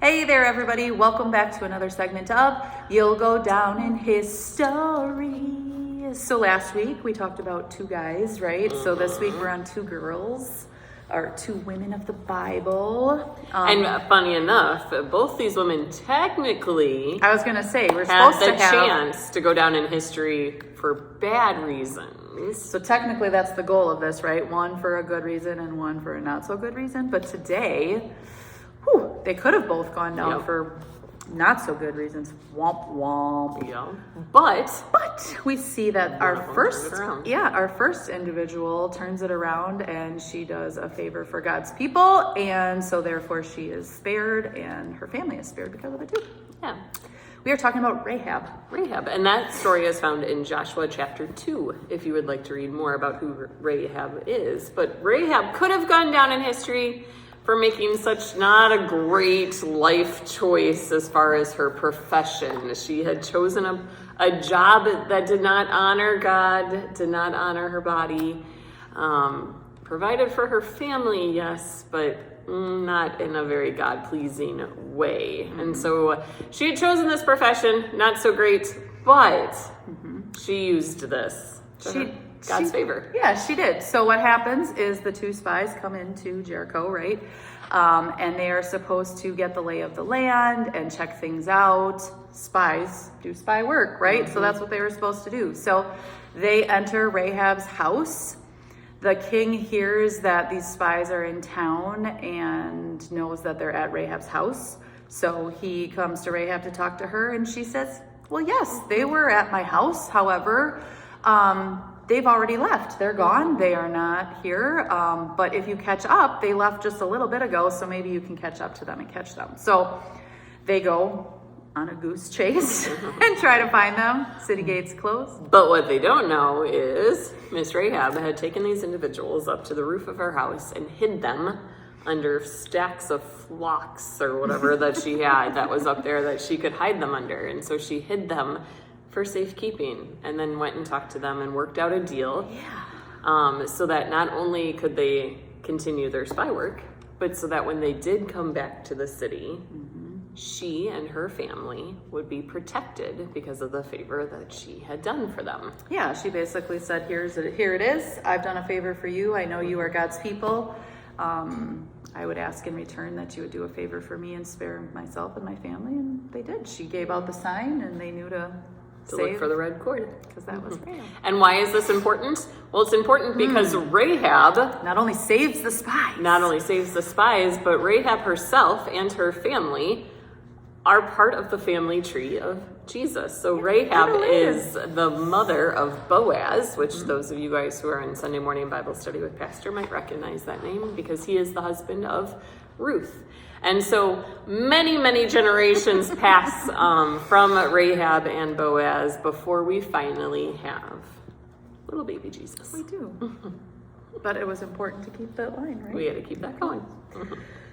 Hey there, everybody. Welcome back to another segment of You'll Go Down in History. So last week we talked about two guys, right? So this week we're on two girls, or two women of the Bible. And funny enough, both these women technically I was going to say, we're had supposed the to have... chance to go down in history for bad reasons. So technically that's the goal of this, right? One for a good reason and one for a not so good reason. But today... they could have both gone down for not so good reasons. Womp womp. Yeah. But we see that our first individual turns it around and she does a favor for God's people, and so therefore she is spared and her family is spared because of it too. Yeah. We are talking about Rahab. And that story is found in Joshua chapter 2, if you would like to read more about who Rahab is. But Rahab could have gone down in history for making such not a great life choice as far as her profession. She had chosen a job that did not honor God, did not honor her body, provided for her family, yes, but not in a very God-pleasing way. And so she had chosen this profession, not so great, but she used this to God's favor. Yeah, she did. So what happens is the two spies come into Jericho, right? And they are supposed to get the lay of the land and check things out. Spies do spy work, right? So that's what they were supposed to do. So they enter Rahab's house. The king hears that these spies are in town and knows that they're at Rahab's house. So he comes to Rahab to talk to her, and she says, well, yes, they were at my house. However, they've already left. They're gone. They are not here. But if you catch up, they left just a little bit ago, so maybe you can catch up to them and catch them. So they go on a goose chase and try to find them. City gates closed. But what they don't know is Miss Rahab had taken these individuals up to the roof of her house and hid them under stacks of flocks or whatever that she had that was up there that she could hide them under. And so she hid them for safekeeping, and then went and talked to them and worked out a deal so that not only could they continue their spy work, but so that when they did come back to the city, she and her family would be protected because of the favor that she had done for them. Yeah, she basically said, here it is. I've done a favor for you. I know you are God's people. I would ask in return that you would do a favor for me and spare myself and my family, and they did. She gave out the sign, and they knew to look for the red cord. Because that was Rahab. And why is this important? Well, it's important because Rahab not only saves the spies, but Rahab herself and her family are part of the family tree of Jesus. So Rahab is the mother of Boaz, which those of you guys who are in Sunday morning Bible study with Pastor might recognize that name, because he is the husband of Ruth. And so many generations pass from Rahab and Boaz before we finally have little baby Jesus. We do. But it was important to keep that line, right? We had to keep that going.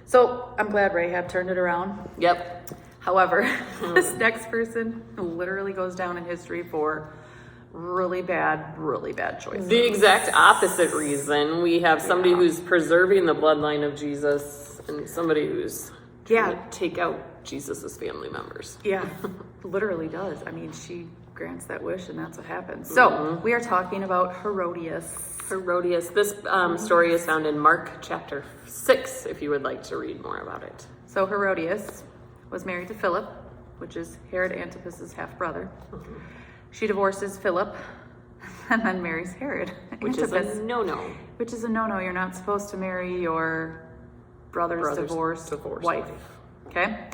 So I'm glad Rahab turned it around. Yep. However, this next person literally goes down in history for really bad choices. The exact opposite reason. We have somebody who's preserving the bloodline of Jesus and somebody who's trying to take out Jesus's family members. Yeah, literally does. I mean, she grants that wish, and that's what happens. So we are talking about Herodias. This story is found in Mark chapter 6, if you would like to read more about it. So Herodias was married to Philip, which is Herod Antipas's half-brother. She divorces Philip and then marries Herod Antipas. Which is a no-no. Which is a no-no. You're not supposed to marry your brother's divorced wife. Okay?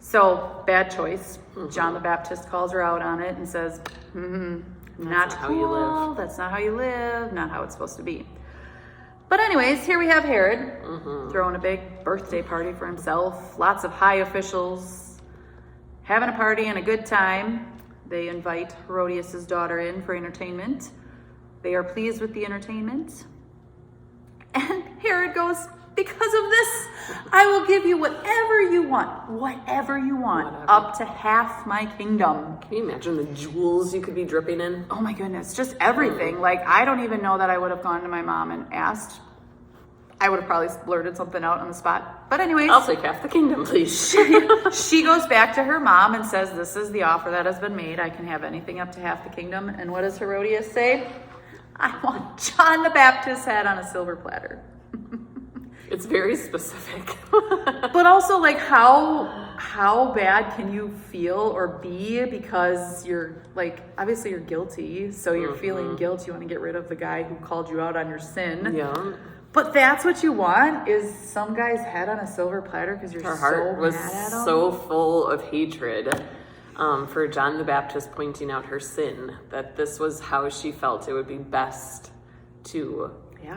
So, bad choice. John the Baptist calls her out on it and says, not how you live. That's not how you live. Not how it's supposed to be. But anyways, here we have Herod throwing a big birthday party for himself. Lots of high officials having a party and a good time. They invite Herodias' daughter in for entertainment. They are pleased with the entertainment. And Herod goes, because of this, I will give you whatever you want, up to half my kingdom. Can you imagine the jewels you could be dripping in? Oh my goodness, just everything. Like, I don't even know that I would have gone to my mom and asked. I would have probably blurted something out on the spot. But anyways, I'll take half the kingdom, please. she goes back to her mom and says, this is the offer that has been made. I can have anything up to half the kingdom. And what does Herodias say? I want John the Baptist's head on a silver platter. It's very specific. But also, like, how bad can you feel or be because you're, like, obviously you're guilty. So you're feeling guilt. You want to get rid of the guy who called you out on your sin. Yeah. But that's what you want, is some guy's head on a silver platter because you're Her heart so was mad at him. so full of hatred for John the Baptist pointing out her sin, that this was how she felt it would be best to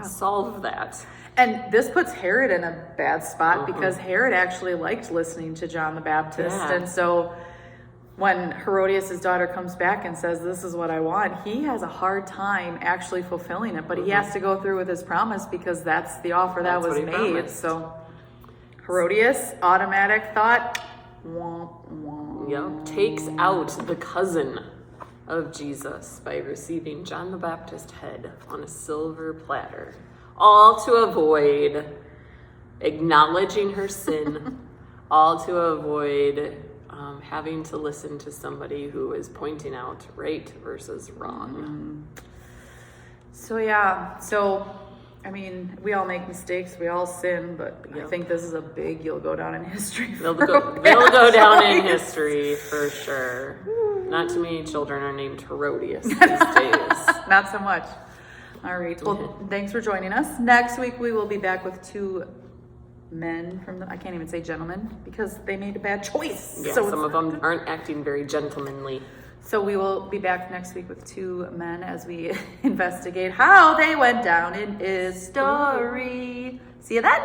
solve that. And this puts Herod in a bad spot because Herod actually liked listening to John the Baptist. Yeah. And so when Herodias' daughter comes back and says, this is what I want, he has a hard time actually fulfilling it. But he has to go through with his promise because that's the offer that was what he made. promised. So Herodias, automatic thought, womp, womp. Yep. Takes out the cousin of Jesus by receiving John the Baptist's head on a silver platter. All to avoid acknowledging her sin, all to avoid having to listen to somebody who is pointing out right versus wrong. So yeah, I mean, we all make mistakes, we all sin, but I think this is a big, you'll go down in history. They'll go down in history for sure. Not too many children are named Herodias these days. Not so much. All right. Well, thanks for joining us. Next week, we will be back with two men from I can't even say gentlemen because they made a bad choice. Yeah, so some of them aren't acting very gentlemanly. So we will be back next week with two men as we investigate how they went down in history. See you then.